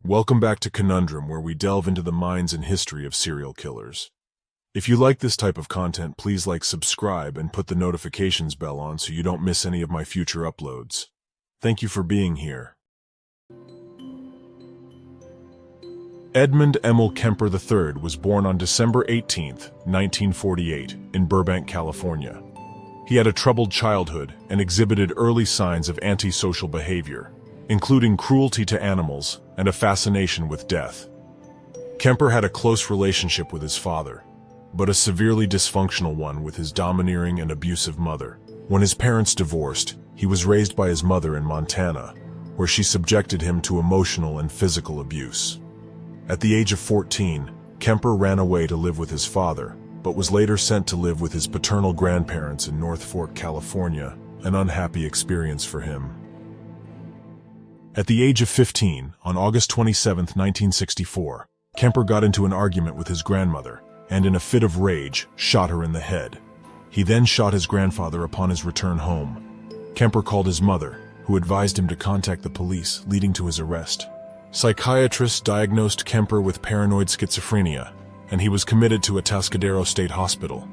Welcome back to Conundrum, where we delve into the minds and history of serial killers. If you like this type of content, please subscribe, and put the notifications bell on so you don't miss any of my future uploads. Thank you for being here. Edmund Emil Kemper III was born on December 18, 1948, in Burbank, California. He had a troubled childhood and exhibited early signs of antisocial behavior, including cruelty to animals and a fascination with death. Kemper had a close relationship with his father, but a severely dysfunctional one with his domineering and abusive mother. When his parents divorced, he was raised by his mother in Montana, where she subjected him to emotional and physical abuse. At the age of 14, Kemper ran away to live with his father, but was later sent to live with his paternal grandparents in North Fork, California, an unhappy experience for him. At the age of 15, on August 27, 1964, Kemper got into an argument with his grandmother, and in a fit of rage, shot her in the head. He then shot his grandfather upon his return home. Kemper called his mother, who advised him to contact the police, leading to his arrest. Psychiatrists diagnosed Kemper with paranoid schizophrenia, and he was committed to Atascadero State Hospital.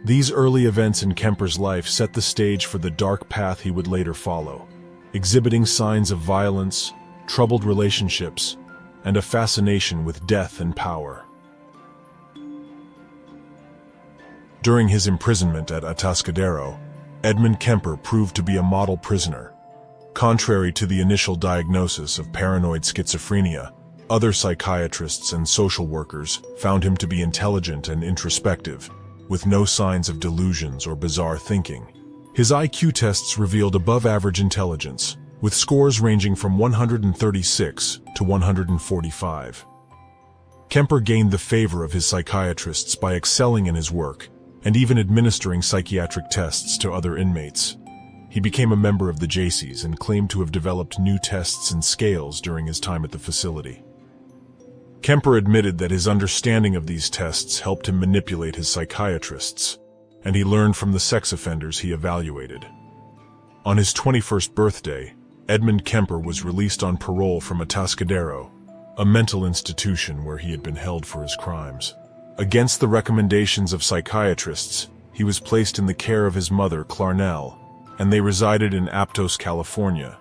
These early events in Kemper's life set the stage for the dark path he would later follow, exhibiting signs of violence, troubled relationships, and a fascination with death and power. During his imprisonment at Atascadero, Edmund Kemper proved to be a model prisoner. Contrary to the initial diagnosis of paranoid schizophrenia, other psychiatrists and social workers found him to be intelligent and introspective, with no signs of delusions or bizarre thinking. His IQ tests revealed above-average intelligence, with scores ranging from 136 to 145. Kemper gained the favor of his psychiatrists by excelling in his work and even administering psychiatric tests to other inmates. He became a member of the JCs and claimed to have developed new tests and scales during his time at the facility. Kemper admitted that his understanding of these tests helped him manipulate his psychiatrists, and he learned from the sex offenders he evaluated. On his 21st birthday, Edmund Kemper was released on parole from Atascadero, a mental institution where he had been held for his crimes. Against the recommendations of psychiatrists, he was placed in the care of his mother, Clarnell, and they resided in Aptos, California.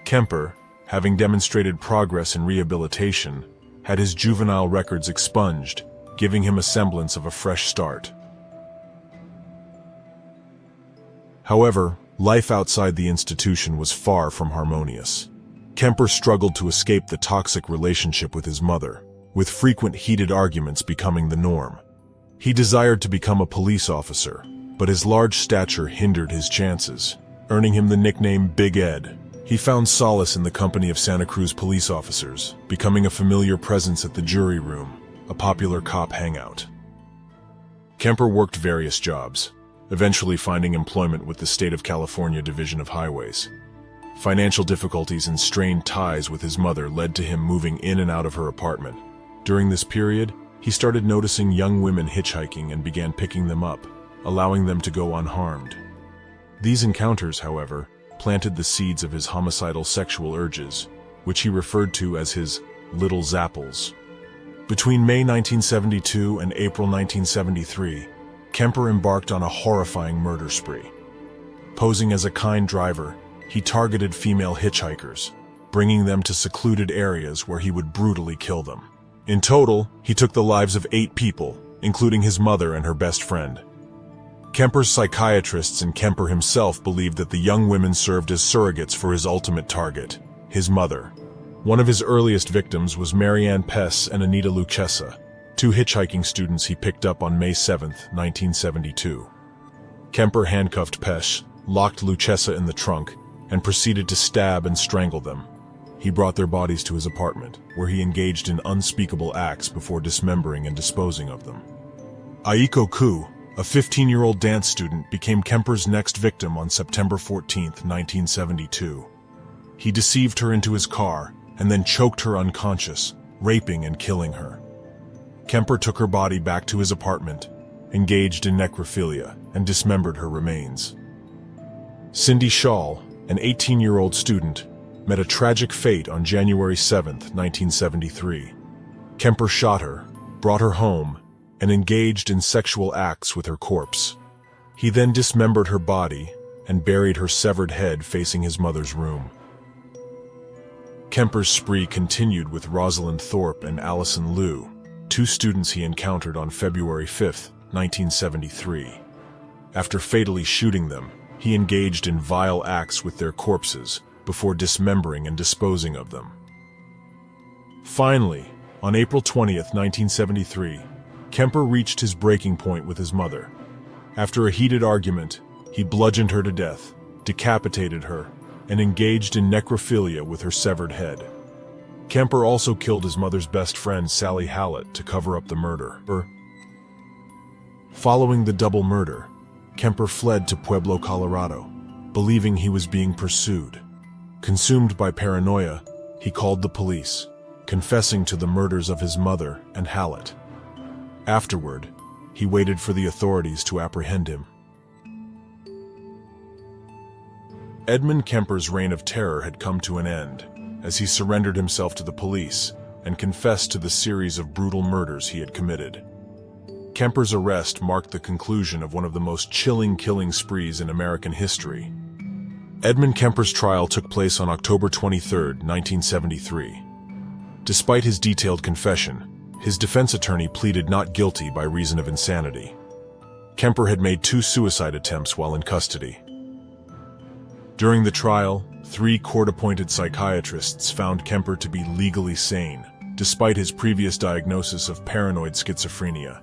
Kemper, having demonstrated progress in rehabilitation, had his juvenile records expunged, giving him a semblance of a fresh start. However, life outside the institution was far from harmonious. Kemper struggled to escape the toxic relationship with his mother, with frequent heated arguments becoming the norm. He desired to become a police officer, but his large stature hindered his chances, earning him the nickname Big Ed. He found solace in the company of Santa Cruz police officers, becoming a familiar presence at the jury room, a popular cop hangout. Kemper worked various jobs, eventually finding employment with the State of California Division of Highways. Financial difficulties and strained ties with his mother led to him moving in and out of her apartment. During this period, he started noticing young women hitchhiking and began picking them up, allowing them to go unharmed. These encounters, however, planted the seeds of his homicidal sexual urges, which he referred to as his little zapples. Between May 1972 and April 1973, Kemper embarked on a horrifying murder spree. Posing as a kind driver, he targeted female hitchhikers, bringing them to secluded areas where he would brutally kill them. In total, he took the lives of 8 people, including his mother and her best friend. Kemper's psychiatrists and Kemper himself believed that the young women served as surrogates for his ultimate target, his mother. One of his earliest victims was Marianne Pess and Anita Lucchesa, 2 hitchhiking students he picked up on May 7, 1972. Kemper handcuffed Pess, locked Lucchesa in the trunk, and proceeded to stab and strangle them. He brought their bodies to his apartment, where he engaged in unspeakable acts before dismembering and disposing of them. Aiko Ku, a 15-year-old dance student, became Kemper's next victim on September 14, 1972. He deceived her into his car and then choked her unconscious, raping and killing her. Kemper took her body back to his apartment, engaged in necrophilia, and dismembered her remains. Cindy Schall, an 18-year-old student, met a tragic fate on January 7, 1973. Kemper shot her, brought her home, and engaged in sexual acts with her corpse. He then dismembered her body and buried her severed head facing his mother's room. Kemper's spree continued with Rosalind Thorpe and Allison Liu, two students he encountered on February 5, 1973. After fatally shooting them, he engaged in vile acts with their corpses before dismembering and disposing of them. Finally, on April 20, 1973, Kemper reached his breaking point with his mother. After a heated argument, he bludgeoned her to death, decapitated her, and engaged in necrophilia with her severed head. Kemper also killed his mother's best friend Sally Hallett to cover up the murder. Following the double murder, Kemper fled to Pueblo, Colorado, believing he was being pursued. Consumed by paranoia, he called the police, confessing to the murders of his mother and Hallett. Afterward, he waited for the authorities to apprehend him. Edmund Kemper's reign of terror had come to an end, as he surrendered himself to the police and confessed to the series of brutal murders he had committed. Kemper's arrest marked the conclusion of one of the most chilling killing sprees in American history. Edmund Kemper's trial took place on October 23, 1973. Despite his detailed confession, his defense attorney pleaded not guilty by reason of insanity. Kemper had made 2 suicide attempts while in custody. During the trial, 3 court-appointed psychiatrists found Kemper to be legally sane, despite his previous diagnosis of paranoid schizophrenia.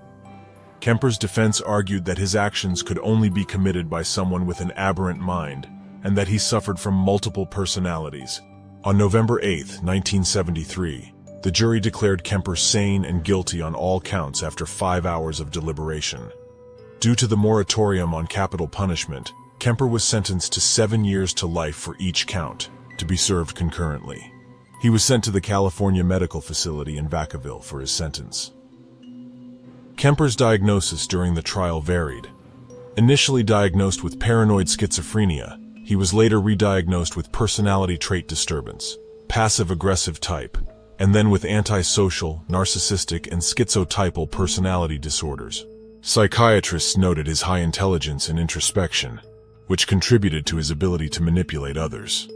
Kemper's defense argued that his actions could only be committed by someone with an aberrant mind, and that he suffered from multiple personalities. On November 8, 1973, the jury declared Kemper sane and guilty on all counts after 5 hours of deliberation. Due to the moratorium on capital punishment, Kemper was sentenced to 7 years to life for each count, to be served concurrently. He was sent to the California Medical Facility in Vacaville for his sentence. Kemper's diagnosis during the trial varied. Initially diagnosed with paranoid schizophrenia, he was later re-diagnosed with personality trait disturbance, passive-aggressive type, and then with antisocial, narcissistic, and schizotypal personality disorders. Psychiatrists noted his high intelligence and introspection, which contributed to his ability to manipulate others.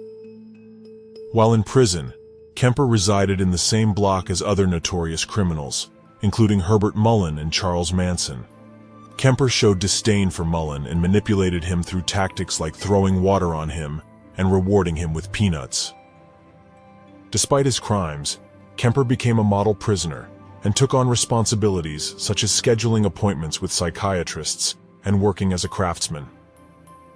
While in prison, Kemper resided in the same block as other notorious criminals, including Herbert Mullen and Charles Manson. Kemper showed disdain for Mullen and manipulated him through tactics like throwing water on him and rewarding him with peanuts. Despite his crimes, Kemper became a model prisoner and took on responsibilities such as scheduling appointments with psychiatrists and working as a craftsman.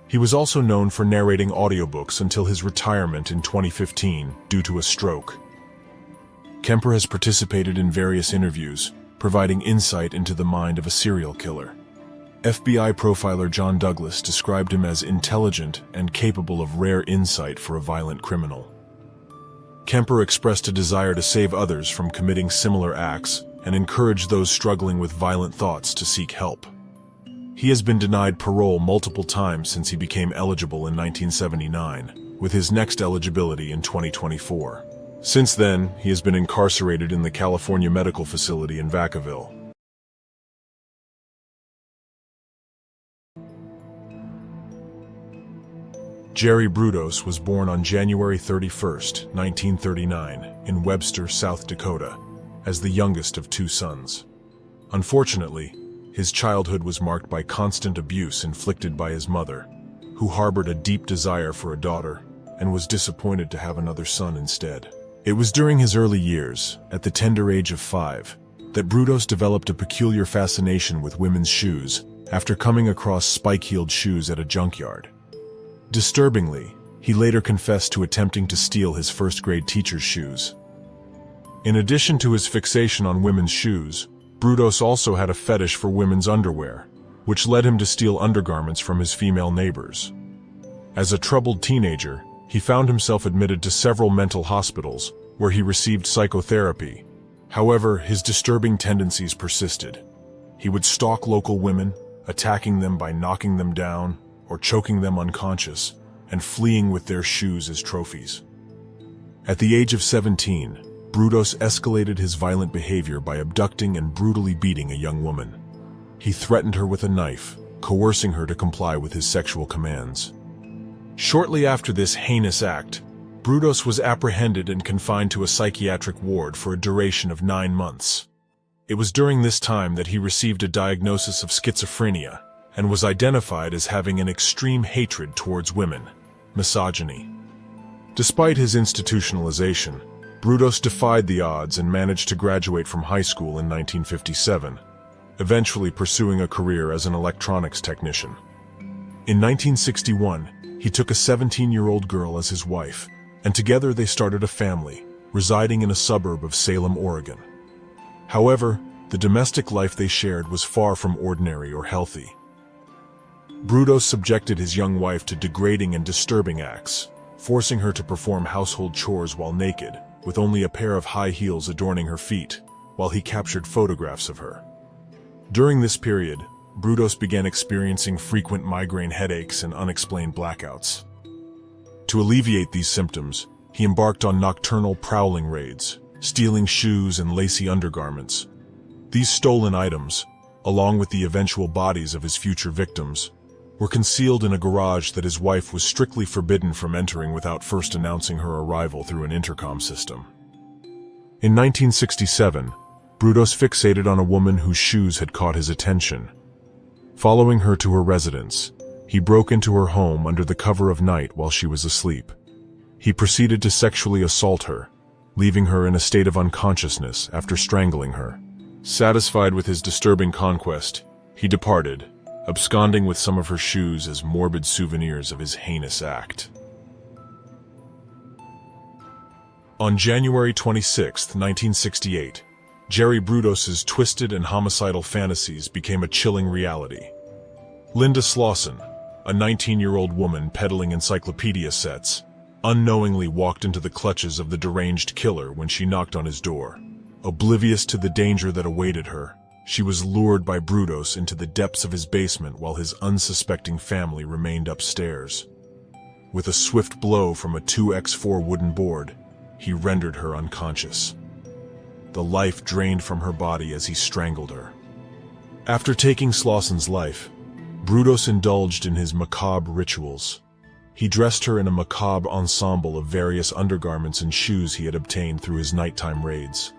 He was also known for narrating audiobooks until his retirement in 2015 due to a stroke. Kemper has participated in various interviews, providing insight into the mind of a serial killer. FBI profiler John Douglas described him as intelligent and capable of rare insight for a violent criminal. Kemper expressed a desire to save others from committing similar acts and encouraged those struggling with violent thoughts to seek help. He has been denied parole multiple times since he became eligible in 1979, with his next eligibility in 2024. Since then, he has been incarcerated in the California Medical Facility in Vacaville. Jerry Brudos was born on January 31, 1939, in Webster, South Dakota, as the youngest of 2 sons. Unfortunately, his childhood was marked by constant abuse inflicted by his mother, who harbored a deep desire for a daughter and was disappointed to have another son instead. It was during his early years, at the tender age of 5, that Brudos developed a peculiar fascination with women's shoes after coming across spike-heeled shoes at a junkyard. Disturbingly, he later confessed to attempting to steal his first-grade teacher's shoes. In addition to his fixation on women's shoes, Brudos also had a fetish for women's underwear, which led him to steal undergarments from his female neighbors. As a troubled teenager, he found himself admitted to several mental hospitals, where he received psychotherapy. However, his disturbing tendencies persisted. He would stalk local women, attacking them by knocking them down or choking them unconscious, and fleeing with their shoes as trophies. At the age of 17, Brudos escalated his violent behavior by abducting and brutally beating a young woman. He threatened her with a knife, coercing her to comply with his sexual commands. Shortly after this heinous act, Brudos was apprehended and confined to a psychiatric ward for a duration of 9 months. It was during this time that he received a diagnosis of schizophrenia and was identified as having an extreme hatred towards women, misogyny. Despite his institutionalization, Brudos defied the odds and managed to graduate from high school in 1957, eventually pursuing a career as an electronics technician. In 1961, he took a 17-year-old girl as his wife, and together they started a family, residing in a suburb of Salem, Oregon. However, the domestic life they shared was far from ordinary or healthy. Brudos subjected his young wife to degrading and disturbing acts, forcing her to perform household chores while naked, with only a pair of high heels adorning her feet, while he captured photographs of her. During this period, Brudos began experiencing frequent migraine headaches and unexplained blackouts. To alleviate these symptoms, he embarked on nocturnal prowling raids, stealing shoes and lacy undergarments. These stolen items, along with the eventual bodies of his future victims, were concealed in a garage that his wife was strictly forbidden from entering without first announcing her arrival through an intercom system. In 1967, Brudos fixated on a woman whose shoes had caught his attention. Following her to her residence, he broke into her home under the cover of night while she was asleep. He proceeded to sexually assault her, leaving her in a state of unconsciousness after strangling her. Satisfied with his disturbing conquest, he departed, absconding with some of her shoes as morbid souvenirs of his heinous act. On January 26, 1968, Jerry Brudos's twisted and homicidal fantasies became a chilling reality. Linda Slauson, a 19-year-old woman peddling encyclopedia sets, unknowingly walked into the clutches of the deranged killer when she knocked on his door. Oblivious to the danger that awaited her, she was lured by Brudos into the depths of his basement while his unsuspecting family remained upstairs. With a swift blow from a 2x4 wooden board, he rendered her unconscious. The life drained from her body as he strangled her. After taking Slauson's life, Brudos indulged in his macabre rituals. He dressed her in a macabre ensemble of various undergarments and shoes he had obtained through his nighttime raids.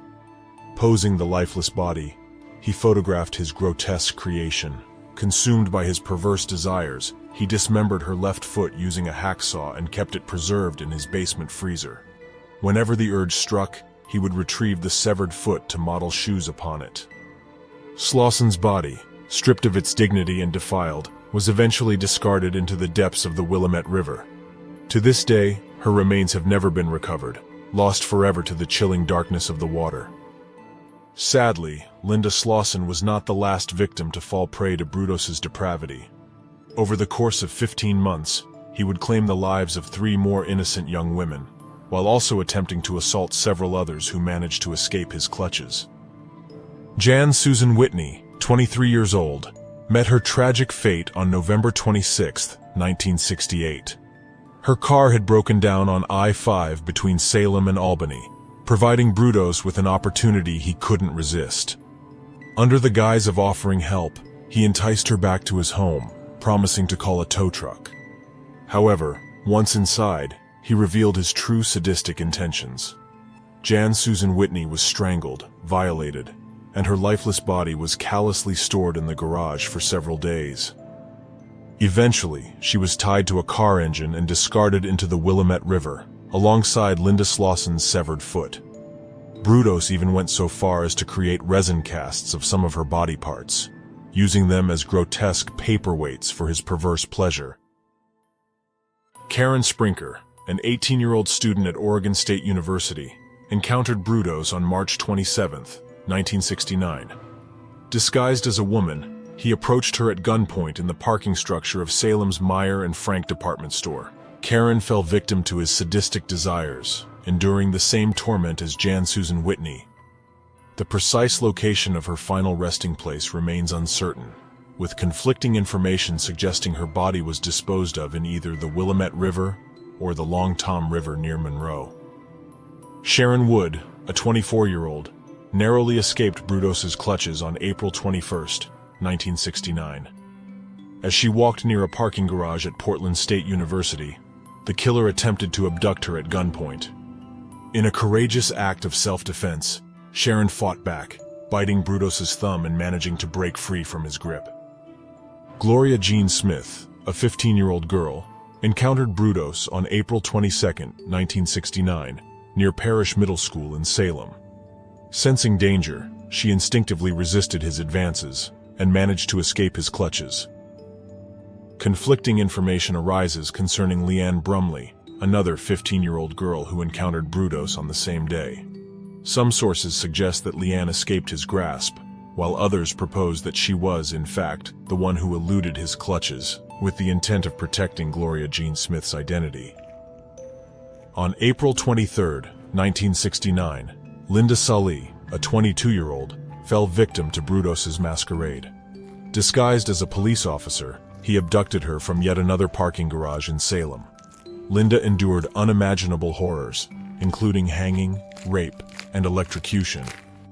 Posing the lifeless body, he photographed his grotesque creation. Consumed by his perverse desires, he dismembered her left foot using a hacksaw and kept it preserved in his basement freezer. Whenever the urge struck, he would retrieve the severed foot to model shoes upon it. Slauson's body, stripped of its dignity and defiled, was eventually discarded into the depths of the Willamette River. To this day, her remains have never been recovered, lost forever to the chilling darkness of the water. Sadly, Linda Slauson was not the last victim to fall prey to Brudos's depravity. Over the course of 15 months, he would claim the lives of 3 more innocent young women, while also attempting to assault several others who managed to escape his clutches. Jan Susan Whitney, 23 years old, met her tragic fate on November 26, 1968. Her car had broken down on I-5 between Salem and Albany, providing Brudos with an opportunity he couldn't resist. Under the guise of offering help, he enticed her back to his home, promising to call a tow truck. However, once inside, he revealed his true sadistic intentions. Jan Susan Whitney was strangled, violated, and her lifeless body was callously stored in the garage for several days. Eventually, she was tied to a car engine and discarded into the Willamette River, alongside Linda Slauson's severed foot. Brudos even went so far as to create resin casts of some of her body parts, using them as grotesque paperweights for his perverse pleasure. Karen Sprinker, an 18-year-old student at Oregon State University, encountered Brudos on March 27, 1969. Disguised as a woman, he approached her at gunpoint in the parking structure of Salem's Meyer and Frank department store. Karen fell victim to his sadistic desires, enduring the same torment as Jan Susan Whitney. The precise location of her final resting place remains uncertain, with conflicting information suggesting her body was disposed of in either the Willamette River or the Long Tom River near Monroe. Sharon Wood, a 24-year-old, narrowly escaped Brudos's clutches on April 21, 1969. As she walked near a parking garage at Portland State University, the killer attempted to abduct her at gunpoint. In a courageous act of self-defense, Sharon fought back, biting Brudos's thumb and managing to break free from his grip. Gloria Jean Smith, a 15-year-old girl, encountered Brudos on April 22, 1969, near Parish Middle School in Salem. Sensing danger, she instinctively resisted his advances and managed to escape his clutches. Conflicting information arises concerning Leanne Brumley, another 15-year-old girl who encountered Brudos on the same day. Some sources suggest that Leanne escaped his grasp, while others propose that she was, in fact, the one who eluded his clutches, with the intent of protecting Gloria Jean Smith's identity. On April 23, 1969, Linda Sully, a 22-year-old, fell victim to Brudos's masquerade. Disguised as a police officer, he abducted her from yet another parking garage in Salem. Linda endured unimaginable horrors, including hanging, rape, and electrocution,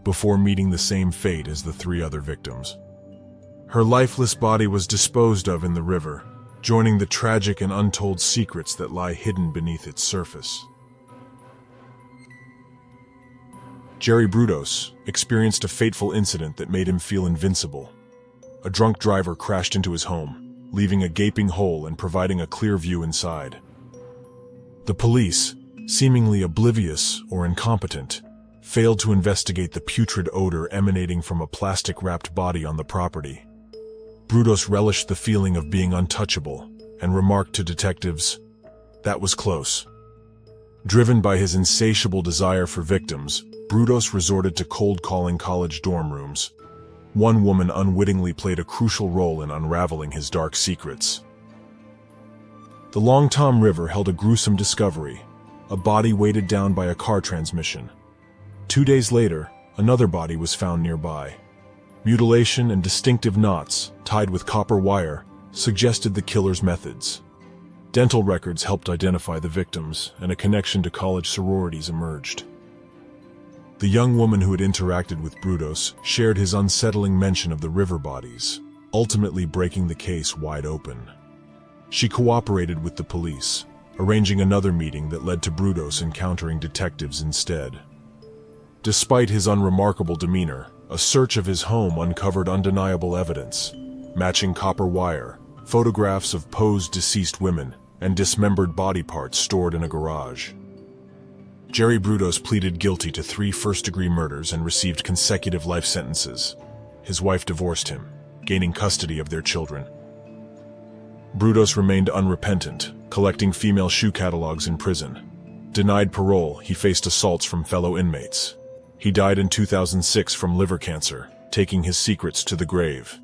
before meeting the same fate as the 3 other victims. Her lifeless body was disposed of in the river, joining the tragic and untold secrets that lie hidden beneath its surface. Jerry Brudos experienced a fateful incident that made him feel invincible. A drunk driver crashed into his home, leaving a gaping hole and providing a clear view inside. The police, seemingly oblivious or incompetent, failed to investigate the putrid odor emanating from a plastic-wrapped body on the property. Brudos relished the feeling of being untouchable and remarked to detectives, "That was close." Driven by his insatiable desire for victims, Brudos resorted to cold-calling college dorm rooms. One woman unwittingly played a crucial role in unraveling his dark secrets. The Long Tom River held a gruesome discovery, a body weighted down by a car transmission. 2 days later, another body was found nearby. Mutilation and distinctive knots, tied with copper wire, suggested the killer's methods. Dental records helped identify the victims, and a connection to college sororities emerged. The young woman who had interacted with Brudos shared his unsettling mention of the river bodies, ultimately breaking the case wide open. She cooperated with the police, arranging another meeting that led to Brudos encountering detectives instead. Despite his unremarkable demeanor, a search of his home uncovered undeniable evidence, matching copper wire, photographs of posed deceased women, and dismembered body parts stored in a garage. Jerry Brudos pleaded guilty to 3 first-degree murders and received consecutive life sentences. His wife divorced him, gaining custody of their children. Brudos remained unrepentant, collecting female shoe catalogs in prison. Denied parole, he faced assaults from fellow inmates. He died in 2006 from liver cancer, taking his secrets to the grave.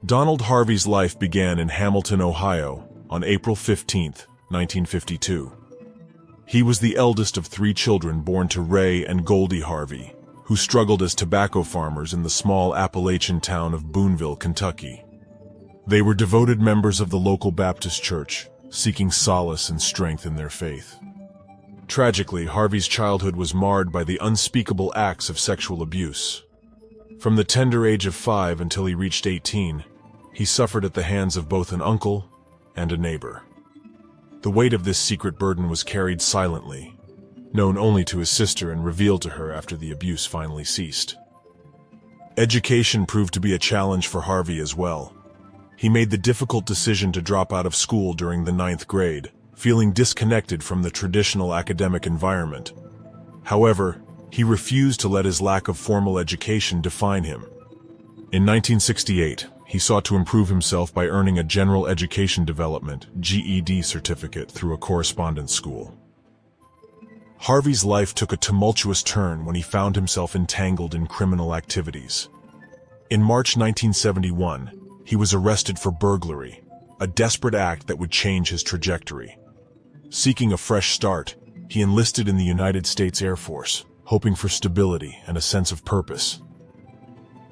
Donald Harvey's life began in Hamilton, Ohio, on April 15, 1952. He was the eldest of 3 children born to Ray and Goldie Harvey, who struggled as tobacco farmers in the small Appalachian town of Boonville, Kentucky. They were devoted members of the local Baptist church, seeking solace and strength in their faith. Tragically, Harvey's childhood was marred by the unspeakable acts of sexual abuse. From the tender age of 5 until he reached 18, he suffered at the hands of both an uncle and a neighbor. The weight of this secret burden was carried silently, known only to his sister and revealed to her after the abuse finally ceased. Education proved to be a challenge for Harvey as well. He made the difficult decision to drop out of school during the 9th grade, feeling disconnected from the traditional academic environment. However, he refused to let his lack of formal education define him. In 1968, he sought to improve himself by earning a General Education Development (GED) certificate through a correspondence school. Harvey's life took a tumultuous turn when he found himself entangled in criminal activities. In March 1971, he was arrested for burglary, a desperate act that would change his trajectory. Seeking a fresh start, he enlisted in the United States Air Force, hoping for stability and a sense of purpose.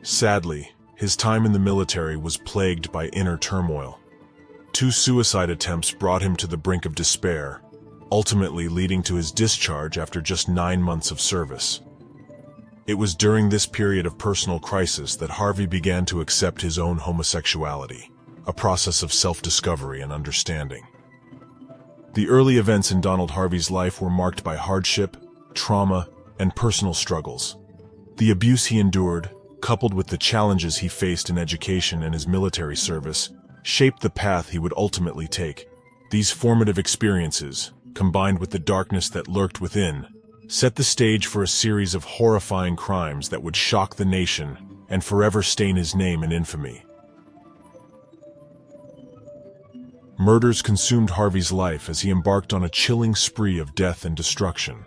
Sadly, his time in the military was plagued by inner turmoil. 2 suicide attempts brought him to the brink of despair, ultimately leading to his discharge after just 9 months of service. It was during this period of personal crisis that Harvey began to accept his own homosexuality, a process of self-discovery and understanding. The early events in Donald Harvey's life were marked by hardship, trauma, and personal struggles. The abuse he endured, coupled with the challenges he faced in education and his military service, shaped the path he would ultimately take. These formative experiences, combined with the darkness that lurked within, set the stage for a series of horrifying crimes that would shock the nation and forever stain his name in infamy. Murders consumed Harvey's life as he embarked on a chilling spree of death and destruction.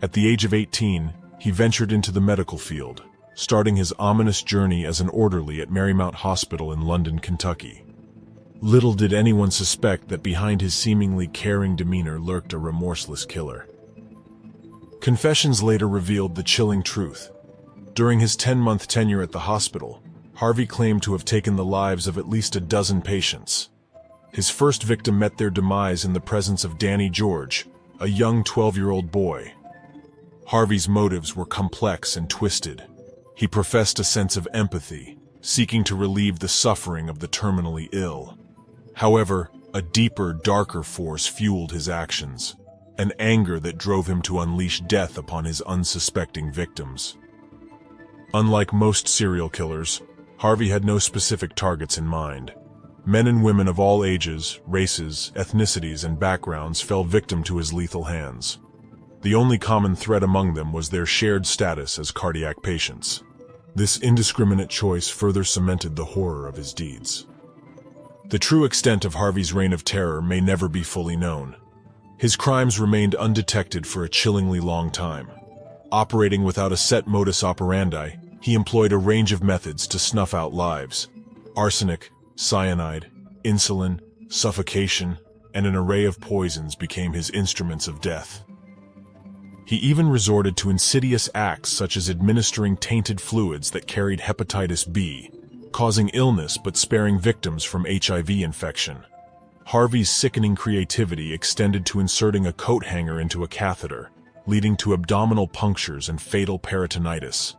At the age of 18, he ventured into the medical field, starting his ominous journey as an orderly at Marymount Hospital in London, Kentucky. Little did anyone suspect that behind his seemingly caring demeanor lurked a remorseless killer. Confessions later revealed the chilling truth. During his 10-month tenure at the hospital, Harvey claimed to have taken the lives of at least a dozen patients. His first victim met their demise in the presence of Danny George, a young 12-year-old boy. Harvey's motives were complex and twisted. He professed a sense of empathy, seeking to relieve the suffering of the terminally ill. However, a deeper, darker force fueled his actions, an anger that drove him to unleash death upon his unsuspecting victims. Unlike most serial killers, Harvey had no specific targets in mind. Men and women of all ages, races, ethnicities, and backgrounds fell victim to his lethal hands. The only common thread among them was their shared status as cardiac patients. This indiscriminate choice further cemented the horror of his deeds. The true extent of Harvey's reign of terror may never be fully known. His crimes remained undetected for a chillingly long time. Operating without a set modus operandi, he employed a range of methods to snuff out lives. Arsenic, cyanide, insulin, suffocation, and an array of poisons became his instruments of death. He even resorted to insidious acts such as administering tainted fluids that carried hepatitis B, causing illness but sparing victims from HIV infection. Harvey's sickening creativity extended to inserting a coat hanger into a catheter, leading to abdominal punctures and fatal peritonitis.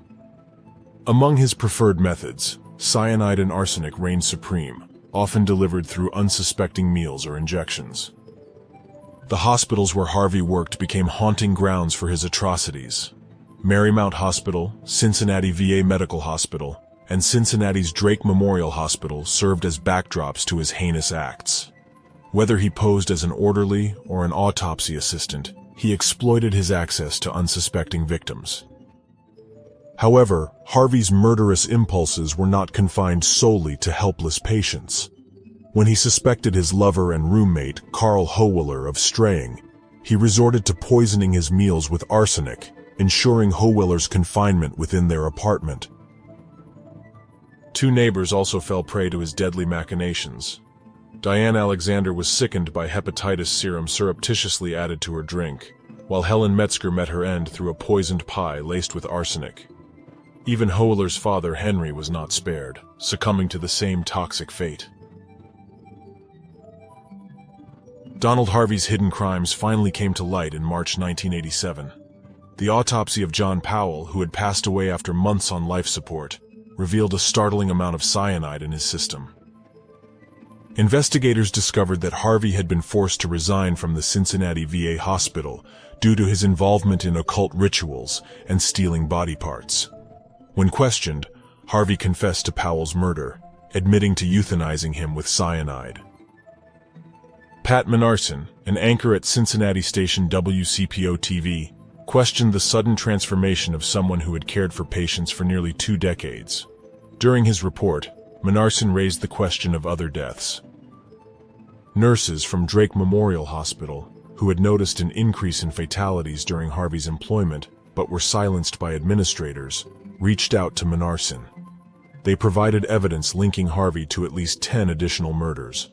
Among his preferred methods, cyanide and arsenic reigned supreme, often delivered through unsuspecting meals or injections. The hospitals where Harvey worked became haunting grounds for his atrocities. Marymount Hospital, Cincinnati VA Medical Hospital, and Cincinnati's Drake Memorial Hospital served as backdrops to his heinous acts. Whether he posed as an orderly or an autopsy assistant, he exploited his access to unsuspecting victims. However, Harvey's murderous impulses were not confined solely to helpless patients. When he suspected his lover and roommate, Carl Hohwiller, of straying, he resorted to poisoning his meals with arsenic, ensuring Hohwiller's confinement within their apartment. 2 neighbors also fell prey to his deadly machinations. Diane Alexander was sickened by hepatitis serum surreptitiously added to her drink, while Helen Metzger met her end through a poisoned pie laced with arsenic. Even Hohwiller's father, Henry, was not spared, succumbing to the same toxic fate. Donald Harvey's hidden crimes finally came to light in March 1987. The autopsy of John Powell, who had passed away after months on life support, revealed a startling amount of cyanide in his system. Investigators discovered that Harvey had been forced to resign from the Cincinnati VA hospital due to his involvement in occult rituals and stealing body parts. When questioned, Harvey confessed to Powell's murder, admitting to euthanizing him with cyanide. Pat Menarson, an anchor at Cincinnati station WCPO-TV, questioned the sudden transformation of someone who had cared for patients for nearly 2 decades. During his report, Menarson raised the question of other deaths. Nurses from Drake Memorial Hospital, who had noticed an increase in fatalities during Harvey's employment but were silenced by administrators, reached out to Menarson. They provided evidence linking Harvey to at least 10 additional murders.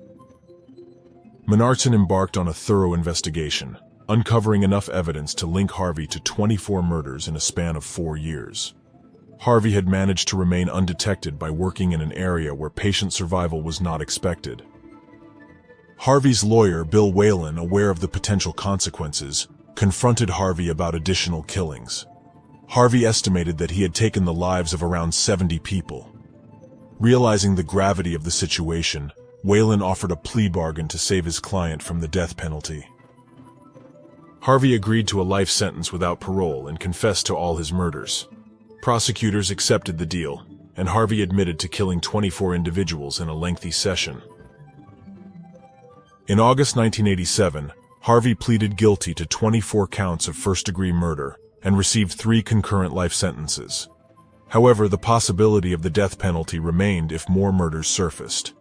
Menarson embarked on a thorough investigation, uncovering enough evidence to link Harvey to 24 murders in a span of 4 years. Harvey had managed to remain undetected by working in an area where patient survival was not expected. Harvey's lawyer, Bill Whalen, aware of the potential consequences, confronted Harvey about additional killings. Harvey estimated that he had taken the lives of around 70 people. Realizing the gravity of the situation, Whalen offered a plea bargain to save his client from the death penalty. Harvey agreed to a life sentence without parole and confessed to all his murders. Prosecutors accepted the deal, and Harvey admitted to killing 24 individuals in a lengthy session. In August 1987, Harvey pleaded guilty to 24 counts of first-degree murder and received 3 concurrent life sentences. However, the possibility of the death penalty remained if more murders surfaced.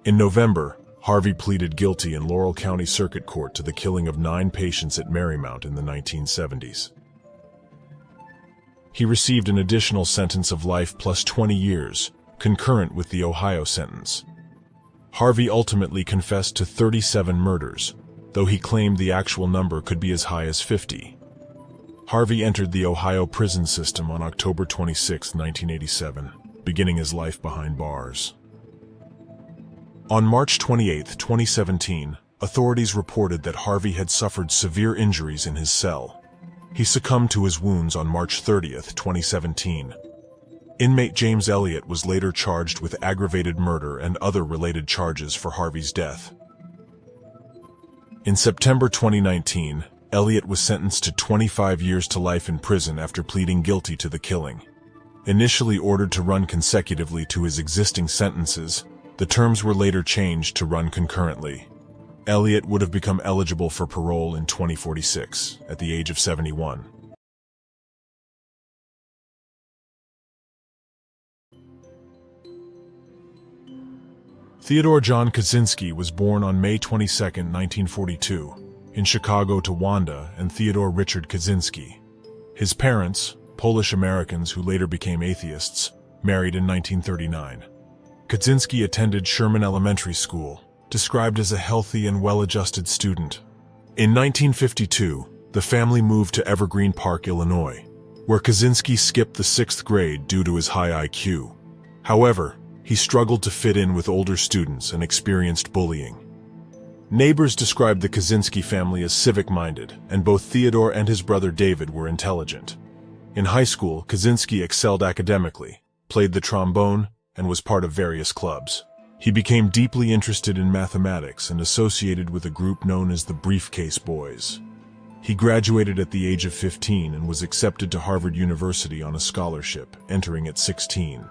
In November, Harvey pleaded guilty in Laurel County Circuit Court to the killing of 9 patients at Marymount in the 1970s. He received an additional sentence of life plus 20 years, concurrent with the Ohio sentence. Harvey ultimately confessed to 37 murders, though he claimed the actual number could be as high as 50. Harvey entered the Ohio prison system on October 26, 1987, beginning his life behind bars. On March 28, 2017, authorities reported that Harvey had suffered severe injuries in his cell. He succumbed to his wounds on March 30, 2017. Inmate James Elliott was later charged with aggravated murder and other related charges for Harvey's death. In September 2019, Elliott was sentenced to 25 years to life in prison after pleading guilty to the killing. Initially ordered to run consecutively to his existing sentences, the terms were later changed to run concurrently. Elliott would have become eligible for parole in 2046, at the age of 71. Theodore John Kaczynski was born on May 22, 1942, in Chicago to Wanda and Theodore Richard Kaczynski. His parents, Polish-Americans who later became atheists, married in 1939. Kaczynski attended Sherman Elementary School, described as a healthy and well-adjusted student. In 1952, the family moved to Evergreen Park, Illinois, where Kaczynski skipped the 6th grade due to his high IQ. However, he struggled to fit in with older students and experienced bullying. Neighbors described the Kaczynski family as civic-minded, and both Theodore and his brother David were intelligent. In high school, Kaczynski excelled academically, played the trombone, and was part of various clubs. He became deeply interested in mathematics and associated with a group known as the Briefcase Boys. He graduated at the age of 15 and was accepted to Harvard University on a scholarship, entering at 16.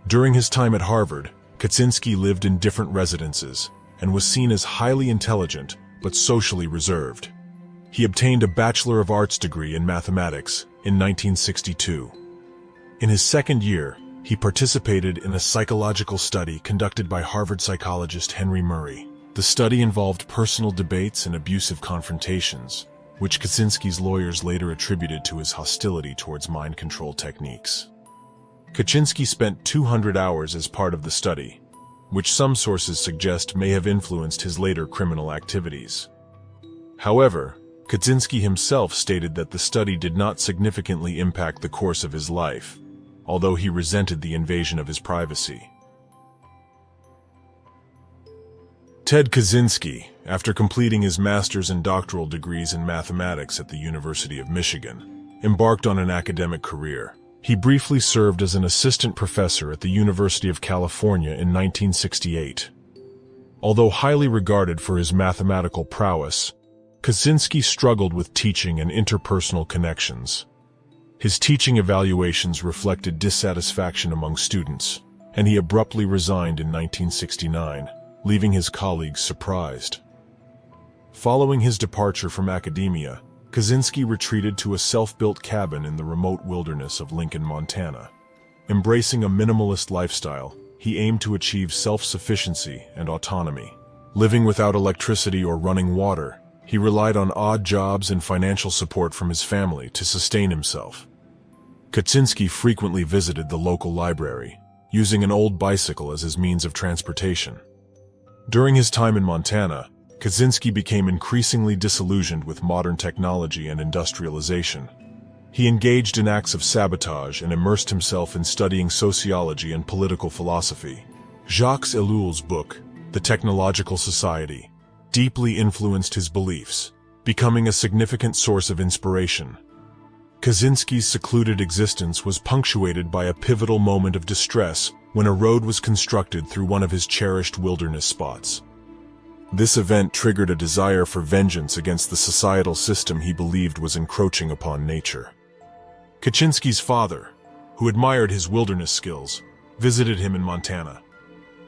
During his time at Harvard, Kaczynski lived in different residences and was seen as highly intelligent but socially reserved. He obtained a Bachelor of Arts degree in mathematics in 1962. In his second year, he participated in a psychological study conducted by Harvard psychologist Henry Murray. The study involved personal debates and abusive confrontations, which Kaczynski's lawyers later attributed to his hostility towards mind control techniques. Kaczynski spent 200 hours as part of the study, which some sources suggest may have influenced his later criminal activities. However, Kaczynski himself stated that the study did not significantly impact the course of his life, although he resented the invasion of his privacy. Ted Kaczynski, after completing his master's and doctoral degrees in mathematics at the University of Michigan, embarked on an academic career. He briefly served as an assistant professor at the University of California in 1968. Although highly regarded for his mathematical prowess, Kaczynski struggled with teaching and interpersonal connections. His teaching evaluations reflected dissatisfaction among students, and he abruptly resigned in 1969, leaving his colleagues surprised. Following his departure from academia, Kaczynski retreated to a self-built cabin in the remote wilderness of Lincoln, Montana. Embracing a minimalist lifestyle, he aimed to achieve self-sufficiency and autonomy. Living without electricity or running water, he relied on odd jobs and financial support from his family to sustain himself. Kaczynski frequently visited the local library, using an old bicycle as his means of transportation. During his time in Montana, Kaczynski became increasingly disillusioned with modern technology and industrialization. He engaged in acts of sabotage and immersed himself in studying sociology and political philosophy. Jacques Ellul's book, The Technological Society, deeply influenced his beliefs, becoming a significant source of inspiration. Kaczynski's secluded existence was punctuated by a pivotal moment of distress when a road was constructed through one of his cherished wilderness spots. This event triggered a desire for vengeance against the societal system he believed was encroaching upon nature. Kaczynski's father, who admired his wilderness skills, visited him in Montana.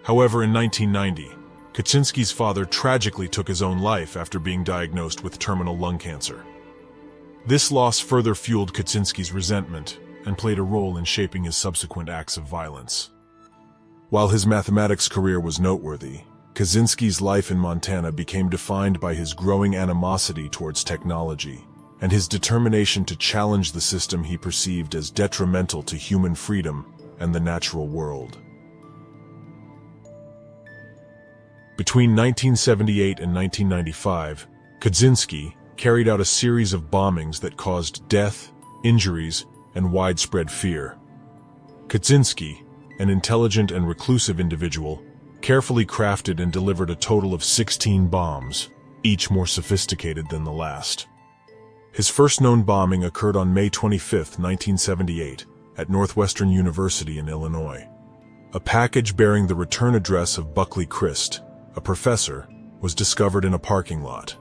However, in 1990, Kaczynski's father tragically took his own life after being diagnosed with terminal lung cancer. This loss further fueled Kaczynski's resentment and played a role in shaping his subsequent acts of violence. While his mathematics career was noteworthy, Kaczynski's life in Montana became defined by his growing animosity towards technology and his determination to challenge the system he perceived as detrimental to human freedom and the natural world. Between 1978 and 1995, Kaczynski carried out a series of bombings that caused death, injuries, and widespread fear. Kaczynski, an intelligent and reclusive individual, carefully crafted and delivered a total of 16 bombs, each more sophisticated than the last. His first known bombing occurred on May 25, 1978, at Northwestern University in Illinois. A package bearing the return address of Buckley Christ, a professor, was discovered in a parking lot.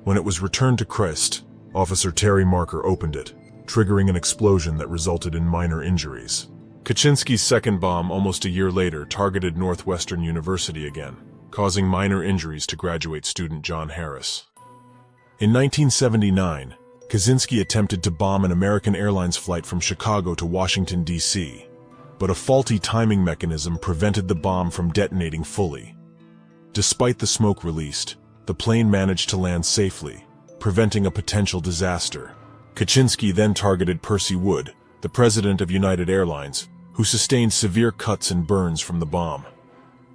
When it was returned to Christ, Officer Terry Marker opened it, triggering an explosion that resulted in minor injuries. Kaczynski's second bomb almost a year later targeted Northwestern University again, causing minor injuries to graduate student John Harris. In 1979, Kaczynski attempted to bomb an American Airlines flight from Chicago to Washington, D.C., but a faulty timing mechanism prevented the bomb from detonating fully. Despite the smoke released, the plane managed to land safely, preventing a potential disaster. Kaczynski then targeted Percy Wood, the president of United Airlines, who sustained severe cuts and burns from the bomb.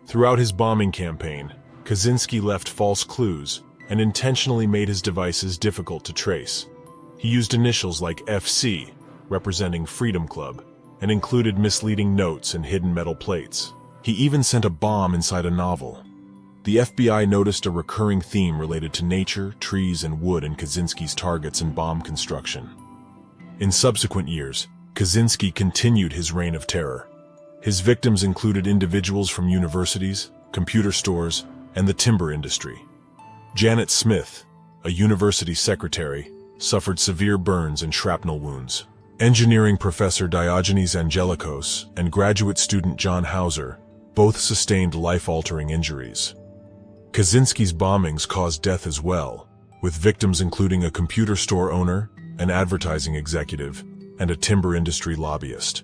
Throughout his bombing campaign, Kaczynski left false clues and intentionally made his devices difficult to trace. He used initials like FC, representing Freedom Club, and included misleading notes and hidden metal plates. He even sent a bomb inside a novel. The FBI noticed a recurring theme related to nature, trees, and wood in Kaczynski's targets and bomb construction. In subsequent years, Kaczynski continued his reign of terror. His victims included individuals from universities, computer stores, and the timber industry. Janet Smith, a university secretary, suffered severe burns and shrapnel wounds. Engineering professor Diogenes Angelikos and graduate student John Hauser both sustained life-altering injuries. Kaczynski's bombings caused death as well, with victims including a computer store owner, an advertising executive, and a timber industry lobbyist.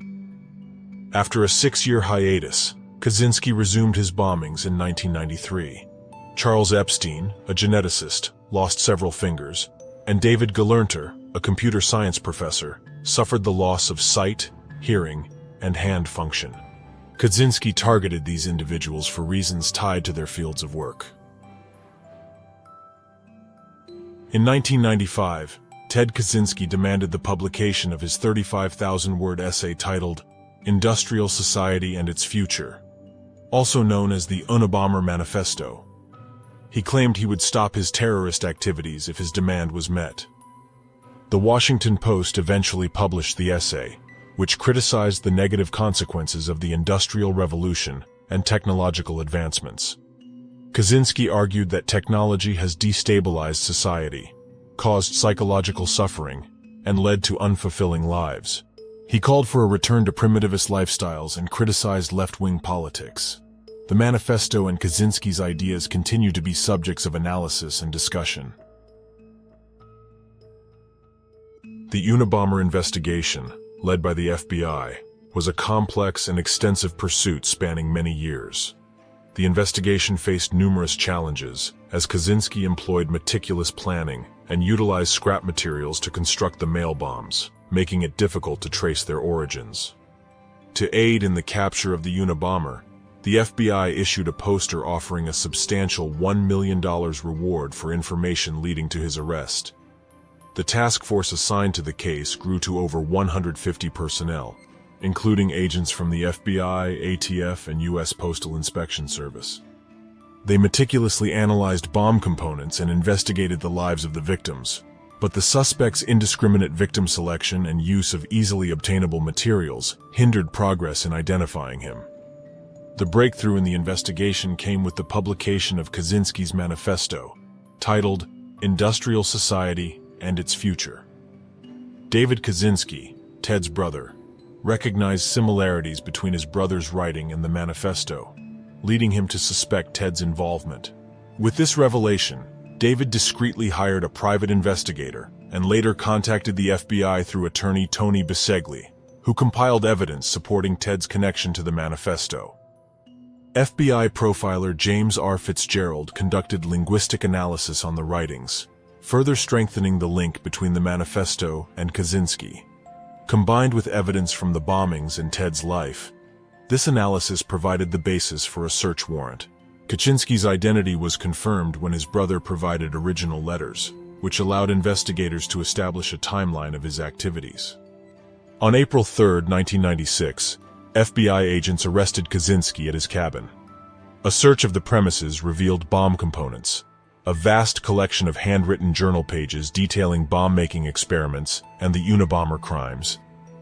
After a 6-year hiatus, Kaczynski resumed his bombings in 1993. Charles Epstein, a geneticist, lost several fingers, and David Gelernter, a computer science professor, suffered the loss of sight, hearing, and hand function. Kaczynski targeted these individuals for reasons tied to their fields of work. In 1995, Ted Kaczynski demanded the publication of his 35,000-word essay titled Industrial Society and Its Future, also known as the Unabomber Manifesto. He claimed he would stop his terrorist activities if his demand was met. The Washington Post eventually published the essay, which criticized the negative consequences of the Industrial Revolution and technological advancements. Kaczynski argued that technology has destabilized society, caused psychological suffering, and led to unfulfilling lives. He called for a return to primitivist lifestyles and criticized left-wing politics. The manifesto and Kaczynski's ideas continue to be subjects of analysis and discussion. The Unabomber investigation, led by the FBI, was a complex and extensive pursuit spanning many years. The investigation faced numerous challenges, as Kaczynski employed meticulous planning and utilized scrap materials to construct the mail bombs, making it difficult to trace their origins. To aid in the capture of the Unabomber, the FBI issued a poster offering a substantial $1 million reward for information leading to his arrest. The task force assigned to the case grew to over 150 personnel, including agents from the FBI, ATF, and U.S. Postal Inspection Service. They meticulously analyzed bomb components and investigated the lives of the victims. But the suspect's indiscriminate victim selection and use of easily obtainable materials hindered progress in identifying him. The breakthrough in the investigation came with the publication of Kaczynski's manifesto, titled Industrial Society and Its Future. David Kaczynski, Ted's brother, recognized similarities between his brother's writing and the manifesto, leading him to suspect Ted's involvement. With this revelation, David discreetly hired a private investigator and later contacted the FBI through attorney Tony Bisegli, who compiled evidence supporting Ted's connection to the manifesto. FBI profiler James R. Fitzgerald conducted linguistic analysis on the writings, further strengthening the link between the manifesto and Kaczynski. Combined with evidence from the bombings and Ted's life, this analysis provided the basis for a search warrant. Kaczynski's identity was confirmed when his brother provided original letters, which allowed investigators to establish a timeline of his activities. On April 3, 1996, FBI agents arrested Kaczynski at his cabin. A search of the premises revealed bomb components, a vast collection of handwritten journal pages detailing bomb-making experiments and the Unabomber crimes,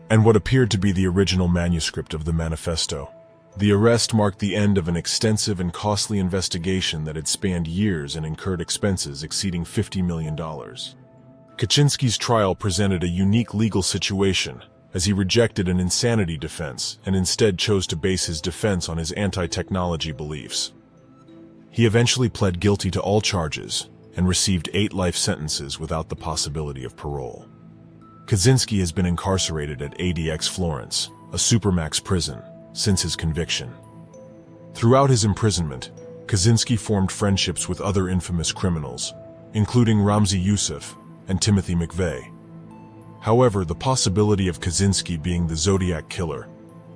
and what appeared to be the original manuscript of the manifesto. The arrest marked the end of an extensive and costly investigation that had spanned years and incurred expenses exceeding $50 million. Kaczynski's trial presented a unique legal situation, as he rejected an insanity defense and instead chose to base his defense on his anti-technology beliefs. He eventually pled guilty to all charges and received 8 life sentences without the possibility of parole. Kaczynski has been incarcerated at ADX Florence, a supermax prison, since his conviction. Throughout his imprisonment, Kaczynski formed friendships with other infamous criminals, including Ramzi Youssef and Timothy McVeigh. However, the possibility of Kaczynski being the Zodiac killer,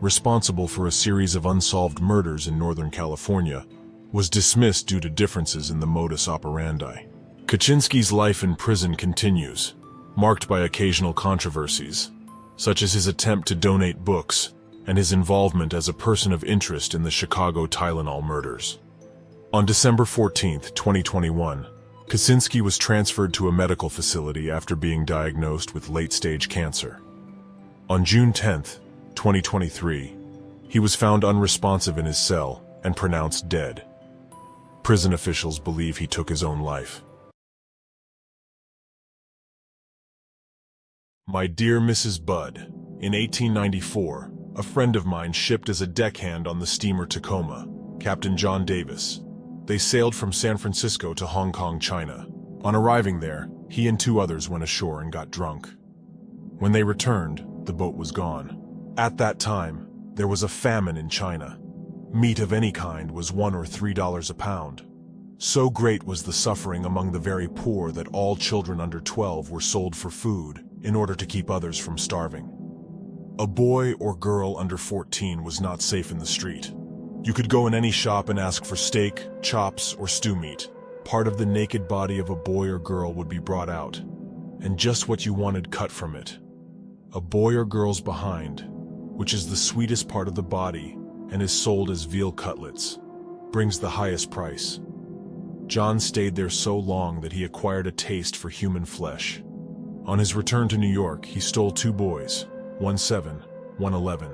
responsible for a series of unsolved murders in Northern California, was dismissed due to differences in the modus operandi. Kaczynski's life in prison continues, marked by occasional controversies, such as his attempt to donate books and his involvement as a person of interest in the Chicago Tylenol murders. On December 14, 2021, Kaczynski was transferred to a medical facility after being diagnosed with late-stage cancer. On June 10, 2023, he was found unresponsive in his cell and pronounced dead. Prison officials believe he took his own life. My dear Mrs. Budd, in 1894, a friend of mine shipped as a deckhand on the steamer Tacoma, Captain John Davis. They sailed from San Francisco to Hong Kong, China. On arriving there, he and 2 others went ashore and got drunk. When they returned, the boat was gone. At that time, there was a famine in China. Meat of any kind was $1 or $3 a pound. So great was the suffering among the very poor that all children under 12 were sold for food in order to keep others from starving. A boy or girl under 14 was not safe in the street. You could go in any shop and ask for steak, chops, or stew meat. Part of the naked body of a boy or girl would be brought out, and just what you wanted cut from it. A boy or girl's behind, which is the sweetest part of the body and is sold as veal cutlets, brings the highest price. John stayed there so long that he acquired a taste for human flesh. On his return to New York, he stole 2 boys, one 7, one 11.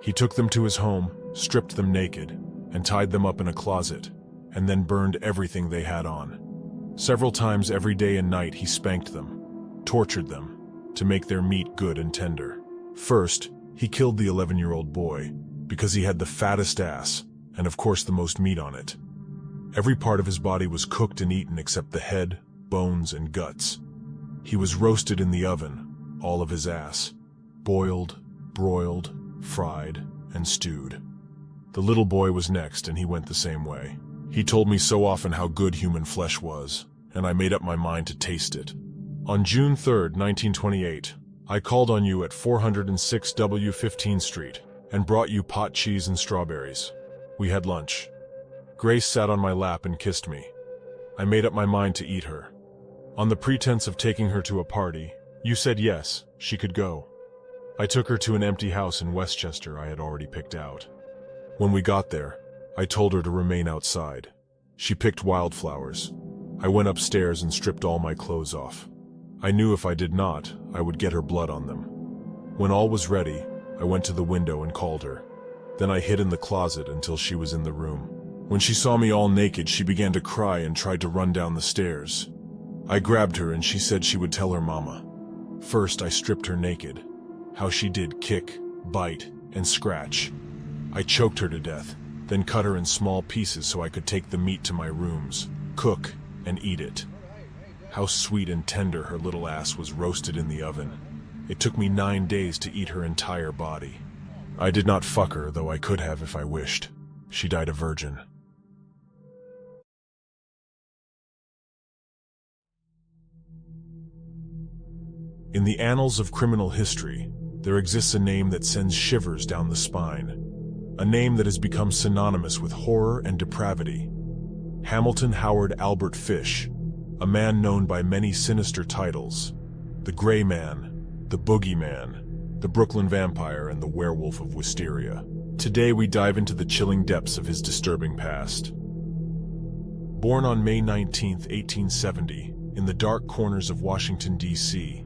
He took them to his home, stripped them naked, and tied them up in a closet, and then burned everything they had on. Several times every day and night he spanked them, tortured them, to make their meat good and tender. First, he killed the 11-year-old boy, because he had the fattest ass, and of course the most meat on it. Every part of his body was cooked and eaten except the head, bones, and guts. He was roasted in the oven, all of his ass, boiled, broiled, fried, and stewed. The little boy was next, and he went the same way. He told me so often how good human flesh was, and I made up my mind to taste it. On June 3, 1928, I called on you at 406 W 15th Street and brought you pot cheese and strawberries. We had lunch. Grace sat on my lap and kissed me. I made up my mind to eat her. On the pretense of taking her to a party, you said yes, she could go. I took her to an empty house in Westchester I had already picked out. When we got there, I told her to remain outside. She picked wildflowers. I went upstairs and stripped all my clothes off. I knew if I did not, I would get her blood on them. When all was ready, I went to the window and called her. Then I hid in the closet until she was in the room. When she saw me all naked, she began to cry and tried to run down the stairs. I grabbed her and she said she would tell her mama. First, I stripped her naked. How she did kick, bite, and scratch. I choked her to death, then cut her in small pieces so I could take the meat to my rooms, cook, and eat it. How sweet and tender her little ass was roasted in the oven. It took me 9 days to eat her entire body. I did not fuck her, though I could have if I wished. She died a virgin. In the annals of criminal history, there exists a name that sends shivers down the spine. A name that has become synonymous with horror and depravity. Hamilton Howard Albert Fish, a man known by many sinister titles. The Gray Man, the Boogeyman, the Brooklyn Vampire, and the Werewolf of Wisteria. Today we dive into the chilling depths of his disturbing past. Born on May 19, 1870, in the dark corners of Washington, D.C.,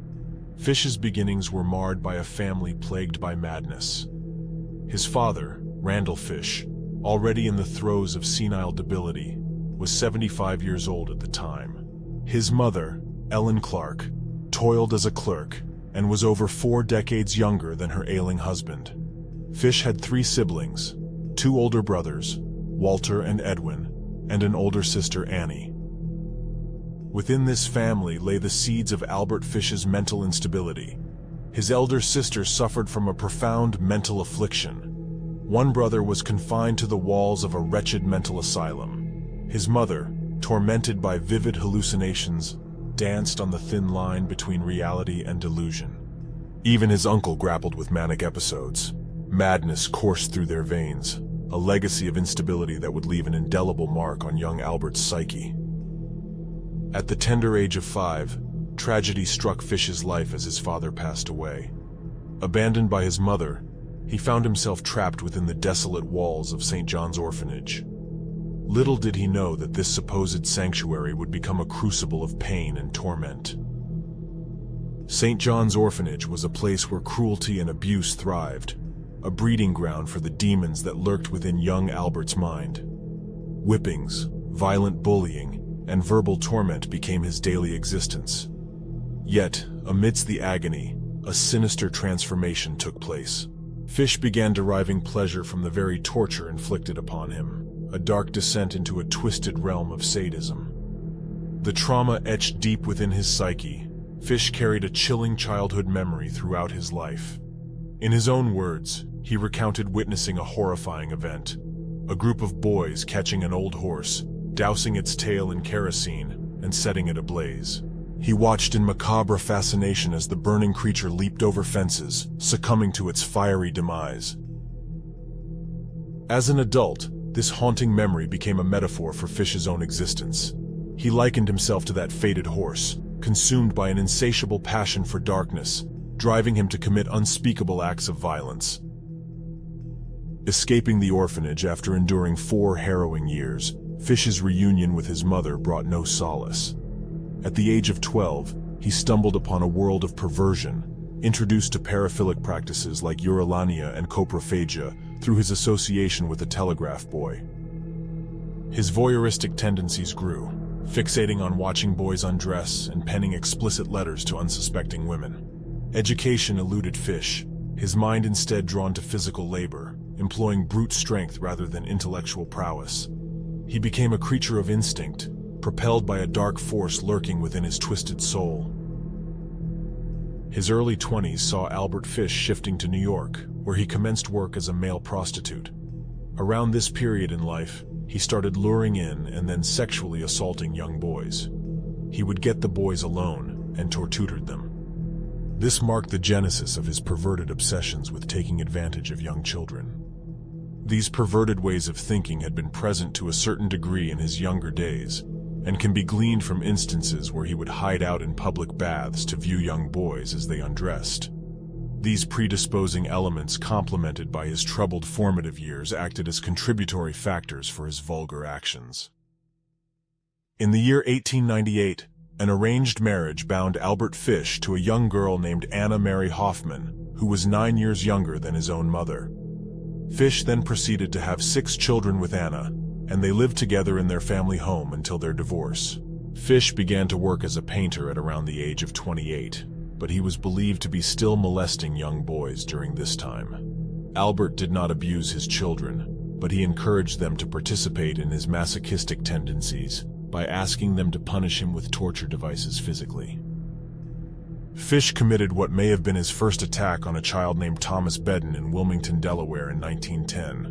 Fish's beginnings were marred by a family plagued by madness. His father, Randall Fish, already in the throes of senile debility, was 75 years old at the time. His mother, Ellen Clark, toiled as a clerk and was over 4 decades younger than her ailing husband. Fish had 3 siblings, 2 older brothers, Walter and Edwin, and an older sister, Annie. Within this family lay the seeds of Albert Fish's mental instability. His elder sister suffered from a profound mental affliction. One brother was confined to the walls of a wretched mental asylum. His mother, tormented by vivid hallucinations, danced on the thin line between reality and delusion. Even his uncle grappled with manic episodes. Madness coursed through their veins, a legacy of instability that would leave an indelible mark on young Albert's psyche. At the tender age of 5, tragedy struck Fish's life as his father passed away. Abandoned by his mother, he found himself trapped within the desolate walls of St. John's Orphanage. Little did he know that this supposed sanctuary would become a crucible of pain and torment. St. John's Orphanage was a place where cruelty and abuse thrived, a breeding ground for the demons that lurked within young Albert's mind. Whippings, violent bullying, and verbal torment became his daily existence. Yet, amidst the agony, a sinister transformation took place. Fish began deriving pleasure from the very torture inflicted upon him, a dark descent into a twisted realm of sadism. The trauma etched deep within his psyche, Fish carried a chilling childhood memory throughout his life. In his own words, he recounted witnessing a horrifying event: a group of boys catching an old horse, dousing its tail in kerosene, and setting it ablaze. He watched in macabre fascination as the burning creature leaped over fences, succumbing to its fiery demise. As an adult, this haunting memory became a metaphor for Fish's own existence. He likened himself to that fated horse, consumed by an insatiable passion for darkness, driving him to commit unspeakable acts of violence. Escaping the orphanage after enduring 4 harrowing years, Fish's reunion with his mother brought no solace. At the age of 12, he stumbled upon a world of perversion, introduced to paraphilic practices like urolania and coprophagia through his association with a telegraph boy. His voyeuristic tendencies grew, fixating on watching boys undress and penning explicit letters to unsuspecting women. Education eluded Fish, his mind instead drawn to physical labor, employing brute strength rather than intellectual prowess. He became a creature of instinct, propelled by a dark force lurking within his twisted soul. His early 20s saw Albert Fish shifting to New York, where he commenced work as a male prostitute. Around this period in life, he started luring in and then sexually assaulting young boys. He would get the boys alone and tortured them. This marked the genesis of his perverted obsessions with taking advantage of young children. These perverted ways of thinking had been present to a certain degree in his younger days, and can be gleaned from instances where he would hide out in public baths to view young boys as they undressed. These predisposing elements, complemented by his troubled formative years, acted as contributory factors for his vulgar actions. In the year 1898, an arranged marriage bound Albert Fish to a young girl named Anna Mary Hoffman, who was 9 years younger than his own mother. Fish then proceeded to have 6 children with Anna, and they lived together in their family home until their divorce. Fish began to work as a painter at around the age of 28, but he was believed to be still molesting young boys during this time. Albert did not abuse his children, but he encouraged them to participate in his masochistic tendencies by asking them to punish him with torture devices physically. Fish committed what may have been his first attack on a child named Thomas Bedden in Wilmington, Delaware in 1910.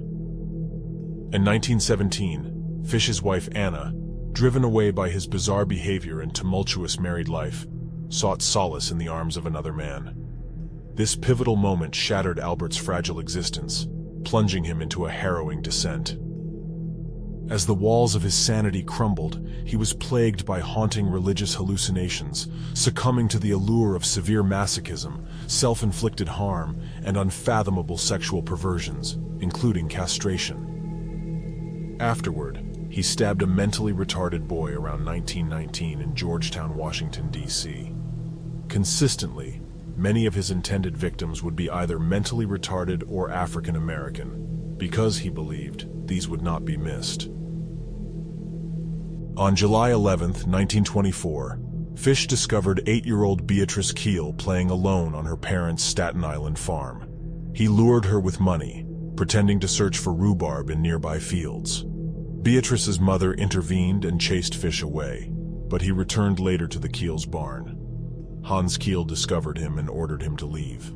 In 1917, Fish's wife Anna, driven away by his bizarre behavior and tumultuous married life, sought solace in the arms of another man. This pivotal moment shattered Albert's fragile existence, plunging him into a harrowing descent. As the walls of his sanity crumbled, he was plagued by haunting religious hallucinations, succumbing to the allure of severe masochism, self-inflicted harm, and unfathomable sexual perversions, including castration. Afterward, he stabbed a mentally retarded boy around 1919 in Georgetown, Washington, D.C. Consistently, many of his intended victims would be either mentally retarded or African American, because he believed these would not be missed. On July 11, 1924, Fish discovered 8-year-old Beatrice Keel playing alone on her parents' Staten Island farm. He lured her with money, pretending to search for rhubarb in nearby fields. Beatrice's mother intervened and chased Fish away, but he returned later to the Keel's barn. Hans Keel discovered him and ordered him to leave.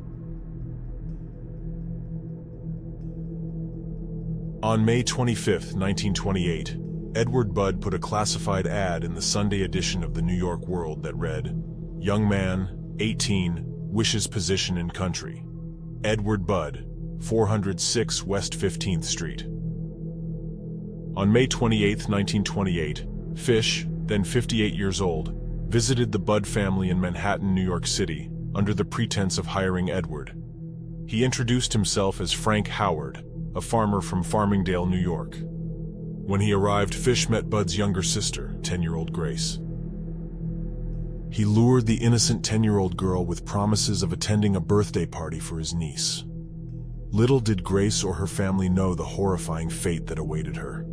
On May 25, 1928, Edward Budd put a classified ad in the Sunday edition of the New York World that read, "Young man, 18, wishes position in country. Edward Budd, 406 West 15th Street." On May 28, 1928, Fish, then 58 years old, visited the Budd family in Manhattan, New York City, under the pretense of hiring Edward. He introduced himself as Frank Howard, a farmer from Farmingdale, New York. When he arrived, Fish met Budd's younger sister, 10-year-old Grace. He lured the innocent 10-year-old girl with promises of attending a birthday party for his niece. Little did Grace or her family know the horrifying fate that awaited her.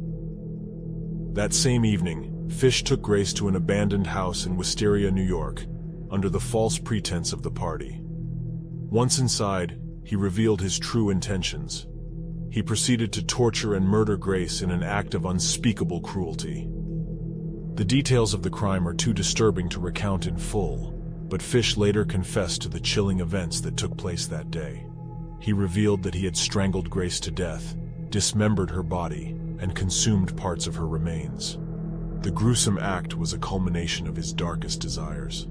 That same evening, Fish took Grace to an abandoned house in Wisteria, New York, under the false pretense of the party. Once inside, he revealed his true intentions. He proceeded to torture and murder Grace in an act of unspeakable cruelty. The details of the crime are too disturbing to recount in full, but Fish later confessed to the chilling events that took place that day. He revealed that he had strangled Grace to death, dismembered her body, and consumed parts of her remains. The gruesome act was a culmination of his darkest desires.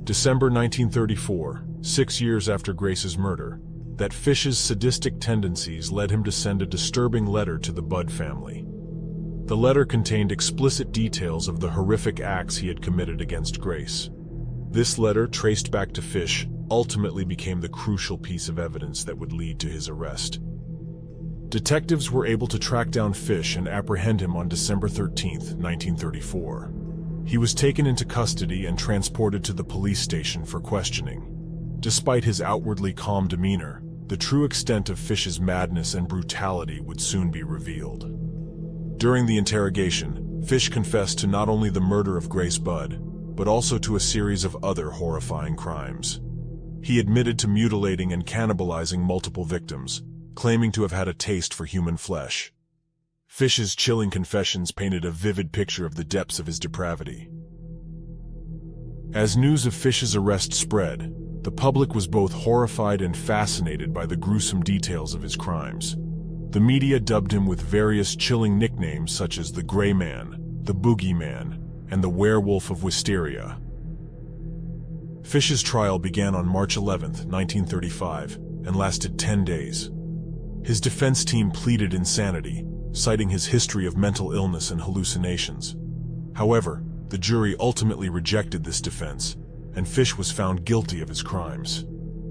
December 1934, 6 years after Grace's murder, that Fish's sadistic tendencies led him to send a disturbing letter to the Budd family. The letter contained explicit details of the horrific acts he had committed against Grace. This letter, traced back to Fish, ultimately became the crucial piece of evidence that would lead to his arrest. Detectives were able to track down Fish and apprehend him on December 13, 1934. He was taken into custody and transported to the police station for questioning. Despite his outwardly calm demeanor, the true extent of Fish's madness and brutality would soon be revealed. During the interrogation, Fish confessed to not only the murder of Grace Budd, but also to a series of other horrifying crimes. He admitted to mutilating and cannibalizing multiple victims, claiming to have had a taste for human flesh. Fish's chilling confessions painted a vivid picture of the depths of his depravity. As news of Fish's arrest spread, the public was both horrified and fascinated by the gruesome details of his crimes. The media dubbed him with various chilling nicknames such as the Gray Man, the Boogeyman, and the Werewolf of Wisteria. Fish's trial began on March 11, 1935, and lasted 10 days. His defense team pleaded insanity, citing his history of mental illness and hallucinations. However, the jury ultimately rejected this defense, and Fish was found guilty of his crimes.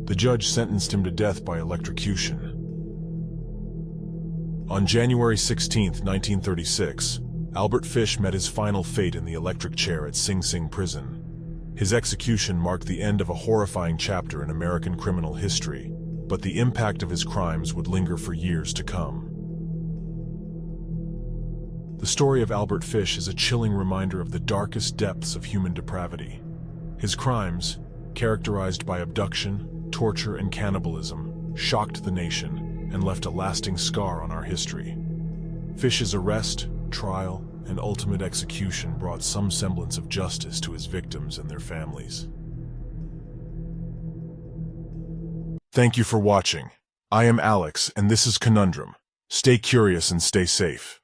The judge sentenced him to death by electrocution. On January 16, 1936, Albert Fish met his final fate in the electric chair at Sing Sing prison. His execution marked the end of a horrifying chapter in American criminal history, but the impact of his crimes would linger for years to come. The story of Albert Fish is a chilling reminder of the darkest depths of human depravity. His crimes, characterized by abduction, torture, and cannibalism, shocked the nation and left a lasting scar on our history. Fish's arrest, trial, and ultimate execution brought some semblance of justice to his victims and their families. Thank you for watching. I am Alex, and this is Conundrum. Stay curious and stay safe.